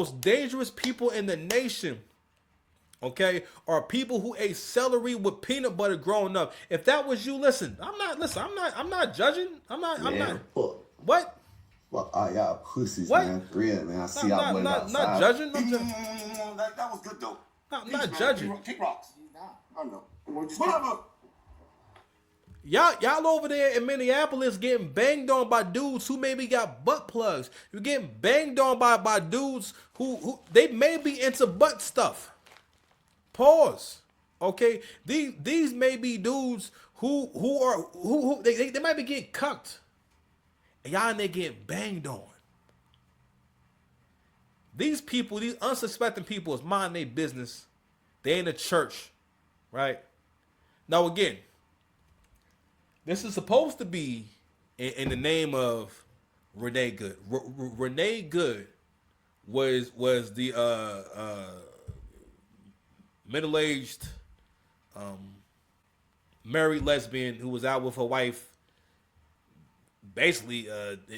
most dangerous people in the nation, okay, are people who ate celery with peanut butter growing up. If that was you, listen, I'm not judging. I'm not, Man, fuck. what? Fuck all y'all pussies, What? man. For real, man. I see Not y'all not boys not not outside. judging. That was good though. Not judging. Kick rocks. I know. Whatever. Y'all over there in Minneapolis getting banged on by dudes who maybe got butt plugs. You're getting banged on by dudes who they may be into butt stuff. Pause. Okay, these may be dudes who they might be getting cucked, and y'all and they getting banged on. These people, these unsuspecting people, is mind their business. They in the church, right? Now again, this is supposed to be in the name of Renee Good. Renee Good was the middle-aged married lesbian who was out with her wife, basically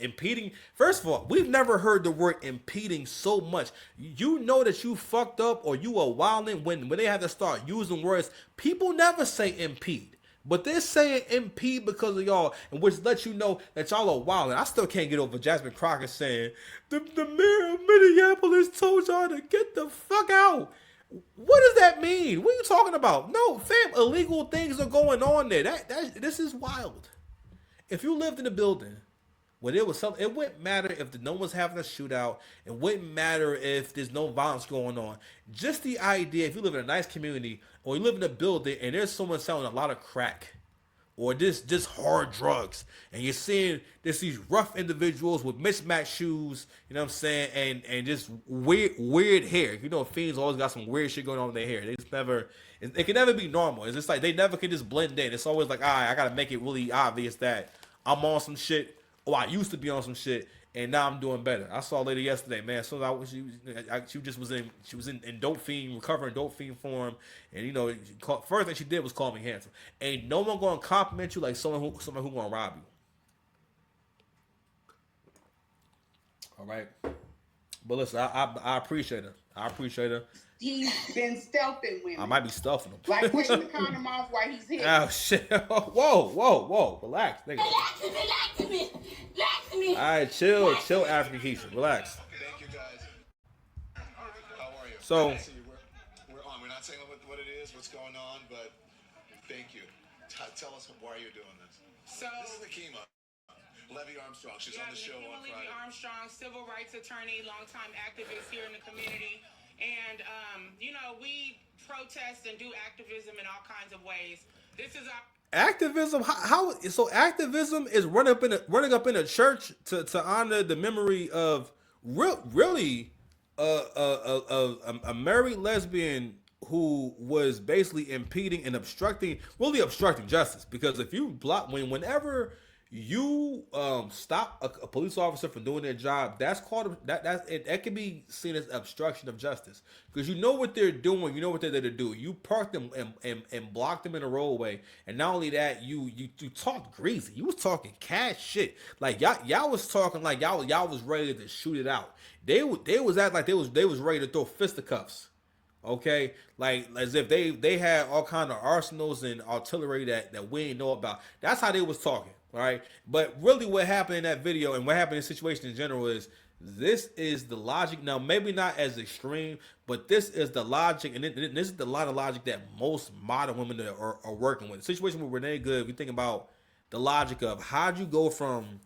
impeding. First of all, we've never heard the word impeding so much. You know that you fucked up or you are wilding when they have to start using words. People never say impede. But they're saying impede because of y'all, and which lets you know that y'all are wild. And I still can't get over Jasmine Crockett saying, the mayor of Minneapolis told y'all to get the fuck out. What does that mean? What are you talking about? No, fam, illegal things are going on there. This is wild. If you lived in a building where there was something, it wouldn't matter if no one's having a shootout. It wouldn't matter if there's no violence going on. Just the idea, if you live in a nice community or you live in a building and there's someone selling a lot of crack or just hard drugs, and you're seeing there's these rough individuals with mismatched shoes, you know what I'm saying, and just weird hair. You know, fiends always got some weird shit going on with their hair. They just never, it can never be normal. It's just like they never can just blend in. It's always like, all right, I gotta make it really obvious that I'm on some shit, or I used to be on some shit, and now I'm doing better. I saw a lady yesterday, man. So she just was in dope fiend, recovering dope fiend form, and you know, first thing she did was call me handsome. Ain't no one gonna compliment you like someone who gonna rob you. All right, but listen, I appreciate her. I appreciate her. He's been stealthing women. I might be stuffing him. Like pushing the condom off while he's here. Oh shit! Whoa! Relax, nigga. Relax me. All right, chill, African Keisha. Relax. Thank you guys. How are you? So We're on. We're not saying what it is, what's going on, but thank you. Tell us why you're doing this. So This is Nakima. Levy Armstrong. She's on the show on Nakima Friday. Levy Armstrong, civil rights attorney, longtime activist here in the community. And, you know, we protest and do activism in all kinds of ways. This is our activism. How so? Activism is running up in a church to honor the memory of really a married lesbian who was basically impeding and obstructing justice. Because if you block whenever you stop a police officer from doing their job, that's called that can be seen as obstruction of justice, because you know what they're doing, you know what they're there to do. You park them and block them in the roadway, and not only that, you talk greasy. You was talking cash shit, like y'all was talking like y'all was ready to shoot it out. They was acting like they was ready to throw fisticuffs. Okay, like as if they had all kind of arsenals and artillery that we ain't know about. That's how they was talking, right? But really, what happened in that video and what happened in the situation in general is this is the logic. Now, maybe not as extreme, but this is the logic, and this is the line of logic that most modern women are working with. The situation with Renee Good, we think about the logic of how'd you go from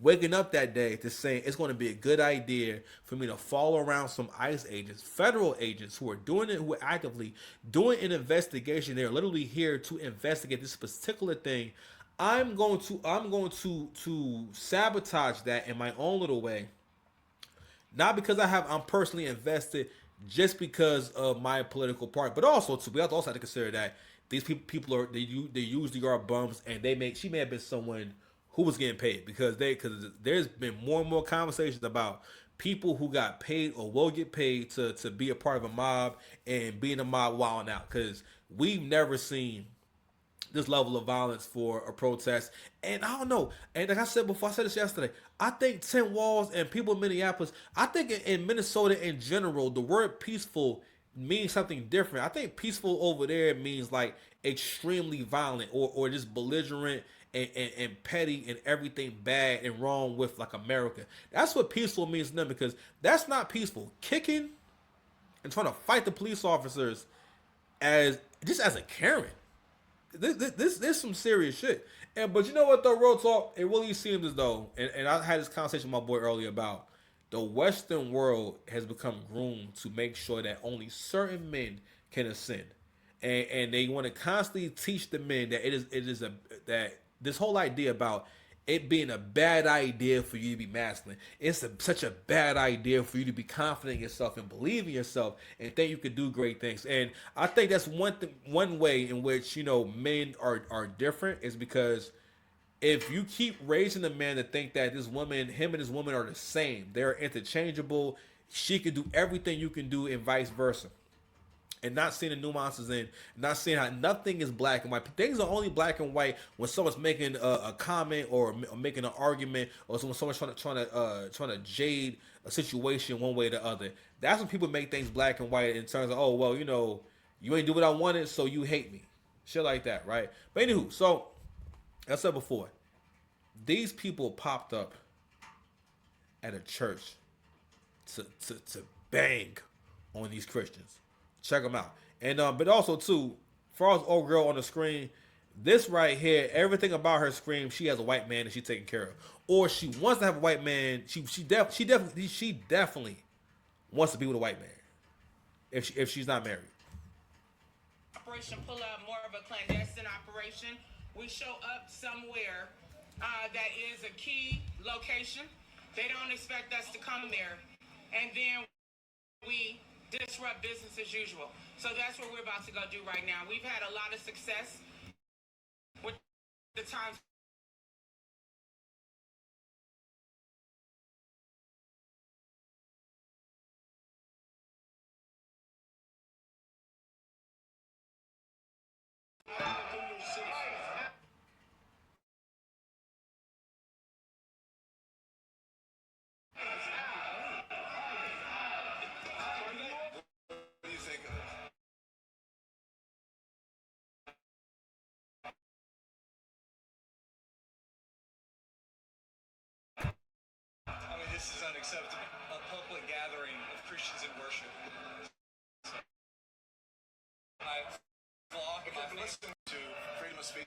waking up that day to saying it's going to be a good idea for me to follow around some ICE agents, federal agents who are doing it, who are actively doing an investigation. They're literally here to investigate this particular thing. I'm going to sabotage that in my own little way, not because I'm personally invested, just because of my political party, but also too, we also have to consider that these people they usually are bums, and she may have been someone who was getting paid, because there's been more and more conversations about people who got paid or will get paid to be a part of a mob and being a mob wilding out, because we've never seen this level of violence for a protest. And I don't know. And like I said before, I said this yesterday. I think Tim Walz and people in Minneapolis, I think in Minnesota in general, the word peaceful means something different. I think peaceful over there means like extremely violent or just belligerent and petty and everything bad and wrong with like America. That's what peaceful means to them, because that's not peaceful. Kicking and trying to fight the police officers as just as a Karen. This some serious shit. And but you know what though, real talk, it really seems as though, and I had this conversation with my boy earlier about the Western world has become groomed to make sure that only certain men can ascend, and they want to constantly teach the men that it is a that this whole idea about it being a bad idea for you to be masculine. It's such a bad idea for you to be confident in yourself and believe in yourself and think you can do great things. And I think that's one way in which men are different, is because if you keep raising the man to think that him and this woman are the same, they're interchangeable, she can do everything you can do, and vice versa, and not seeing the nuances in, not seeing how nothing is black and white. Things are only black and white when someone's making a comment or making an argument, or when someone's trying to jade a situation one way or the other. That's when people make things black and white in terms of, oh well, you ain't do what I wanted, so you hate me, shit like that, right? But anywho, so as I said before, these people popped up at a church to bang on these Christians. Check them out. And but also too, far as old girl on the screen, this right here, everything about her screams she has a white man that she's taking care of, or she wants to have a white man. She definitely wants to be with a white man if she's not married. Operation Pull Up, more of a clandestine operation. We show up somewhere that is a key location. They don't expect us to come there, and then we disrupt business as usual. So that's what we're about to go do right now. We've had a lot of success with the times. What do you think of it? I mean, this is unacceptable. A public gathering of Christians in worship. I flock Okay, my but faith. listen to freedom of speech.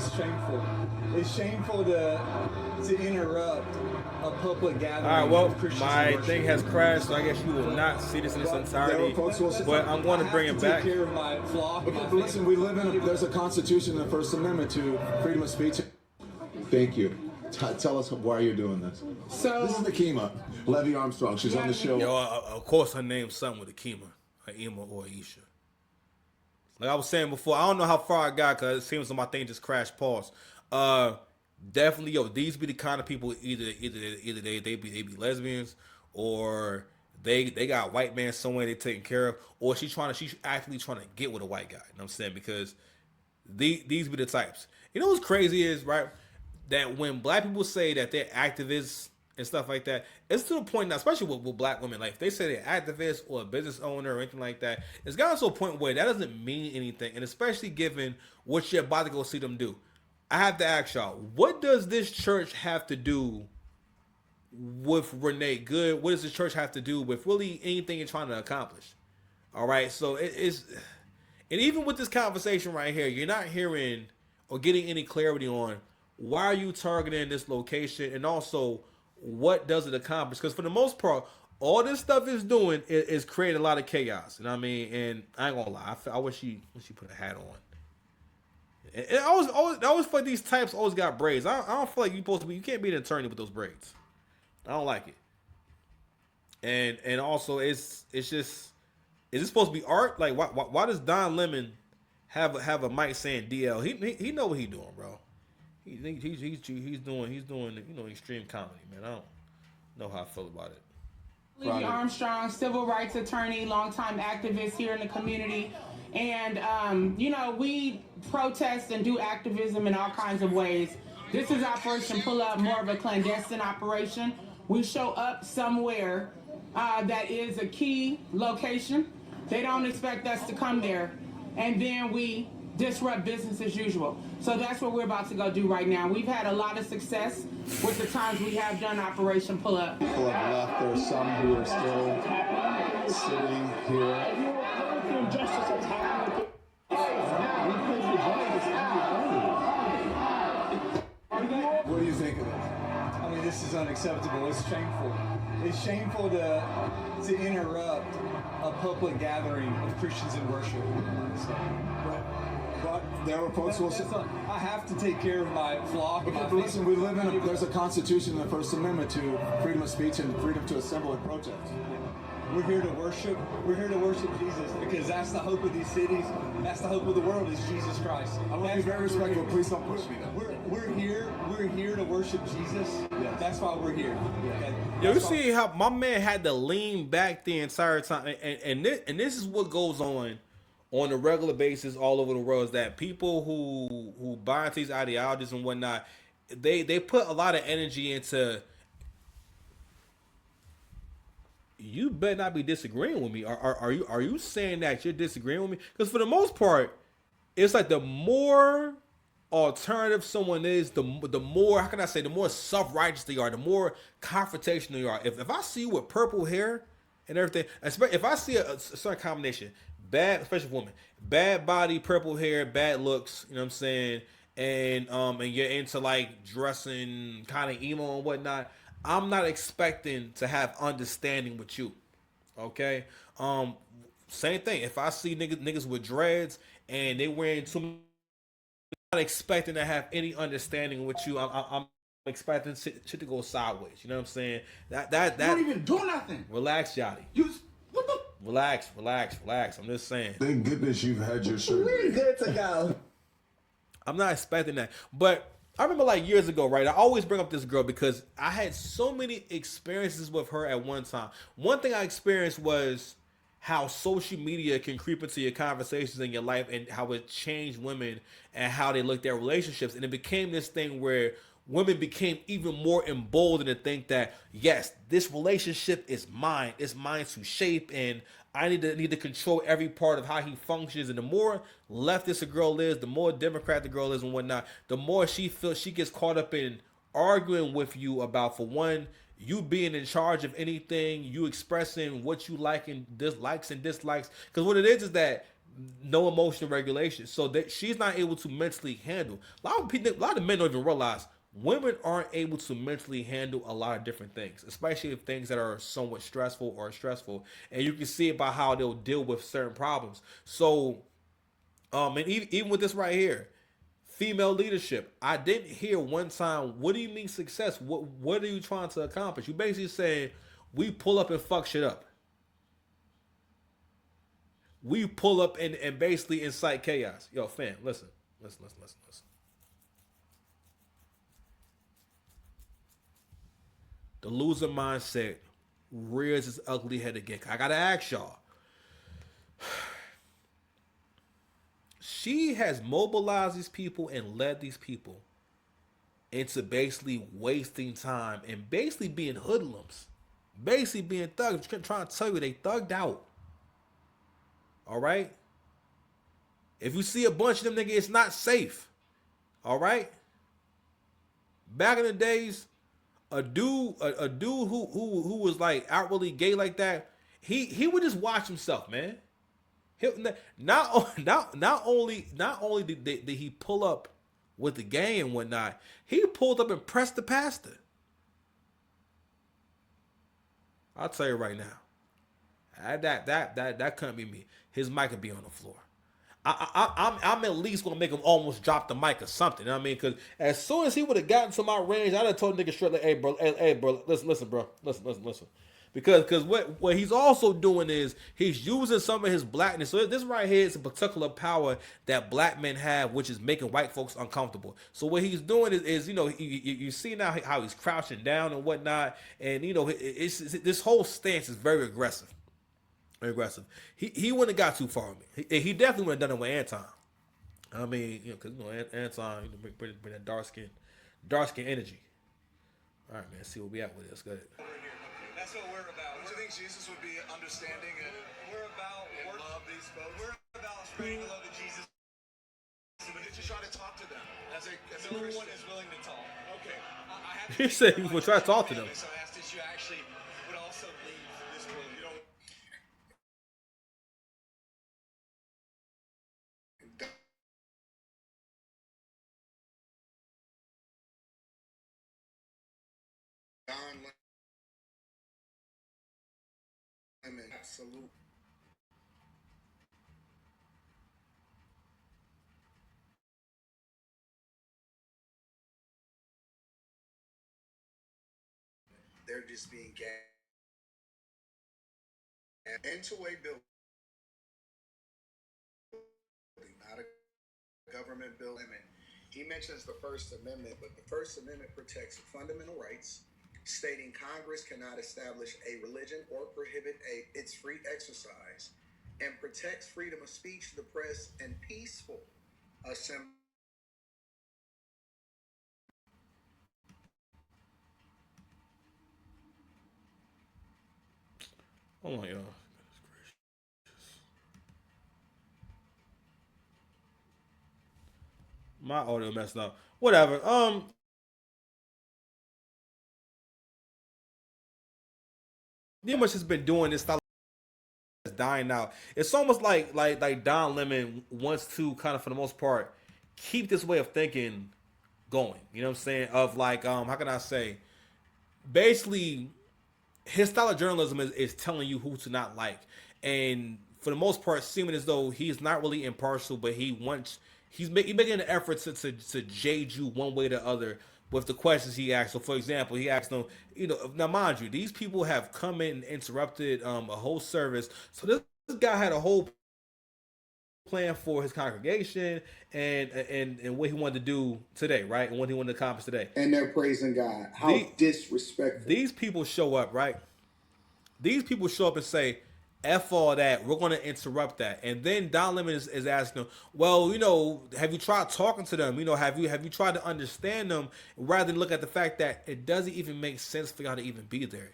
It's shameful. It's shameful to interrupt a public gathering. All right, well, of Christians my in worship. thing has crashed, so I guess you will not see this in its entirety. But I'm going to bring it back. Take care of my flock. and my But listen, we live in family. there's a constitution and the First Amendment to freedom of speech. Thank you. Tell us why you're doing this. So This is Nakima, Levy Armstrong. She's on the show. Yo, of course, her name's something with Akima, Aima, or Aisha. Like I was saying before, I don't know how far I got because it seems like my thing just crashed. Pause. Definitely, yo, these be the kind of people either they be lesbians or they got white man somewhere they taking care of, or she's actually trying to get with a white guy. You know what I'm saying? Because these be the types. You know what's crazy is, right, that when black people say that they're activists and stuff like that, it's to the point now, especially with black women, like if they say they're activists or a business owner or anything like that, it's gotten to a point where that doesn't mean anything. And especially given what you're about to go see them do. I have to ask y'all, what does this church have to do with Renee Good? What does this church have to do with really anything you're trying to accomplish? All right, so it's, and even with this conversation right here, you're not hearing or getting any clarity on why are you targeting this location, and also what does it accomplish? Because for the most part, all this stuff is doing is creating a lot of chaos. You know what I mean? And I ain't gonna lie, I wish she put a hat on. And I always feel like these types always got braids. I don't feel like you can't be an attorney with those braids. I don't like it. And also it's just, is this supposed to be art? Like why does Don Lemon have a mic saying DL? He know what he doing, bro. He's doing extreme comedy, man. I don't know how I feel about it. Levy Armstrong, civil rights attorney, longtime activist here in the community. And, we protest and do activism in all kinds of ways. This is Operation Pull Up, more of a clandestine operation. We show up somewhere that is a key location. They don't expect us to come there. And then we disrupt business as usual. So that's what we're about to go do right now. We've had a lot of success with the times we have done Operation Pull Up. People have left. There are some who are still sitting here. What do you think of it? I mean, this is unacceptable. It's shameful. It's shameful to interrupt a public gathering of Christians in worship. But there are folks who will say, I have to take care of my flock. and my but listen, we live in family. there's a constitution and the First Amendment to freedom of speech and freedom to assemble and protest. We're here to worship. We're here to worship Jesus because that's the hope of these cities. That's the hope of the world is Jesus Christ. I want to be very respectful. Please don't push me. We're here to worship Jesus. Yes. That's why we're here. Okay? Yo, you That's why- see how my man had to lean back the entire time, and this is what goes on a regular basis all over the world, is that people who buy into these ideologies and whatnot, they put a lot of energy into. You better not be disagreeing with me. Are you saying that you're disagreeing with me? Because for the most part, it's like the more alternative someone is, the more, how can I say, the more self-righteous they are, the more confrontational they are. If I see you with purple hair and everything, especially if I see a certain combination, bad, especially woman, bad body, purple hair, bad looks, you know what I'm saying, and you're into like dressing kind of emo and whatnot, I'm not expecting to have understanding with you. Okay? Same thing. If I see niggas with dreads and they wearing too much, I'm not expecting to have any understanding with you. I'm expecting shit to go sideways. You know what I'm saying? That You don't even do nothing. relax, Yachty. What the? Relax. I'm just saying. Thank goodness you've had your shirt. We're good to go. I'm not expecting that. But I remember like years ago, right? I always bring up this girl because I had so many experiences with her at one time. One thing I experienced was how social media can creep into your conversations in your life and how it changed women and how they looked at relationships. And it became this thing where women became even more emboldened to think that, yes, this relationship is mine. It's mine to shape, and I need to control every part of how he functions. And the more leftist a girl is, the more Democrat the girl is and whatnot, the more she feels she gets caught up in arguing with you about, for one, you being in charge of anything, you expressing what you like and dislikes. Because what it is that no emotional regulation, so that she's not able to mentally handle. A lot of men don't even realize women aren't able to mentally handle a lot of different things, especially if things that are somewhat stressful or stressful, and you can see it by how they'll deal with certain problems. So, and even with this right here, female leadership, I didn't hear one time, what do you mean success? What are you trying to accomplish? You basically saying we pull up and fuck shit up. We pull up and basically incite chaos. Yo, fam, listen. The loser mindset rears its ugly head again. I gotta ask y'all. She has mobilized these people and led these people into basically wasting time and basically being hoodlums. Basically being thugs. Trying to tell you they thugged out. All right? If you see a bunch of them niggas, it's not safe. All right? Back in the days, a dude who was like outwardly gay like that, he would just watch himself, man. Not only did he pull up with the gang and whatnot, he pulled up and pressed the pastor. I'll tell you right now, that couldn't be me. His mic would be on the floor. I'm at least gonna make him almost drop the mic or something. You know what I mean? Because as soon as he would have gotten to my range, I'd have told nigga straight like, hey bro, listen, bro, listen. Because what he's also doing is he's using some of his blackness. So this right here is a particular power that black men have, which is making white folks uncomfortable. So what he's doing is you know, you see now how he's crouching down and whatnot, and you know, this whole stance is very aggressive. He wouldn't have got too far with me. He definitely would have done it with Anton. I mean, you know, because you know, Anton, you know, bring that dark skin energy. All right, man. See where we at with this. Go ahead. That's what we're about. Don't you think Jesus would be understanding and we're about and love these folks? We're about spreading the love of Jesus. But did you try to talk to them as a No Christian? one is willing to talk. Okay. I have He said he would try to talk to them. So I asked if you actually would also leave this world. You don't. Don Lemon, absolute. They're just being gagged into a building, not a government building. He mentions the First Amendment, but the First Amendment protects fundamental rights, stating Congress cannot establish a religion or prohibit its free exercise, and protects freedom of speech, the press, and peaceful assembly. Hold on, y'all. My audio messed up. Whatever. Pretty much has been doing this style is dying out. It's almost like Don Lemon wants to kind of, for the most part, keep this way of thinking going. You know what I'm saying? Of like, how can I say? Basically, his style of journalism is telling you who to not like, and for the most part, seeming as though he's not really impartial, but he's making an effort to jade you one way or the other with the questions he asked. So, for example, he asked them, you know, now mind you, these people have come in and interrupted a whole service. So this guy had a whole plan for his congregation and what he wanted to do today, right? And what he wanted to accomplish today. And they're praising God. How disrespectful. These people show up, right? These people show up and say, F all that, we're going to interrupt that. And then Don Lemon is asking them, well, you know, have you tried talking to them? You know, have you tried to understand them rather than look at the fact that it doesn't even make sense for y'all to even be there?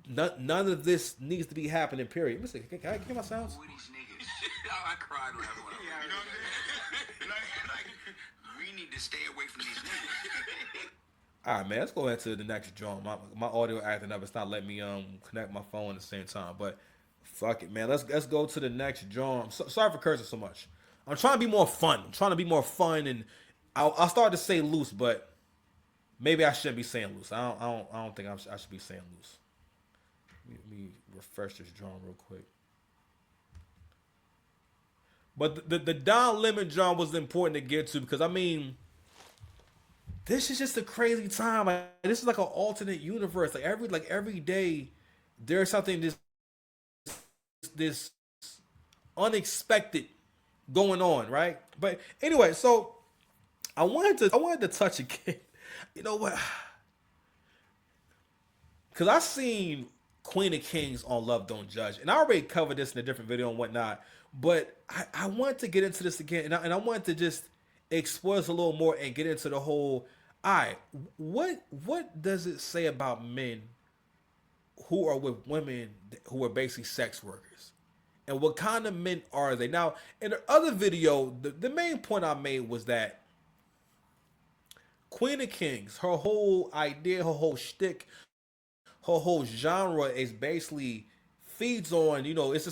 None of this needs to be happening, period. Listen, can I get my sounds? I cried when everyone. You know what I mean? We need to stay away from these niggas. All right, man, let's go into the next drum. My audio acting up. It's not letting me connect my phone at the same time. But Fuck it, man. Let's go to the next John. Sorry for cursing so much. I'm trying to be more fun. I'm trying to be more fun, and I'll start to say loose, but maybe I shouldn't be saying loose. I don't think I should be saying loose. Let me refresh this John real quick. But the Don Lemon John was important to get to, because I mean, this is just a crazy time. Like, this is like an alternate universe. Like every day, there's something this unexpected going on, right? But anyway, so I wanted to touch again. You know what? Because I seen Queen of Kings on Love Don't Judge, and I already covered this in a different video and whatnot. But I wanted to get into this again, and I wanted to just explore this a little more and get into the whole. All right, what does it say about men who are with women who are basically sex workers, and what kind of men are they? Now, in the other video, the main point I made was that Queen of Kings, her whole idea, her whole shtick, her whole genre is basically feeds on, it's the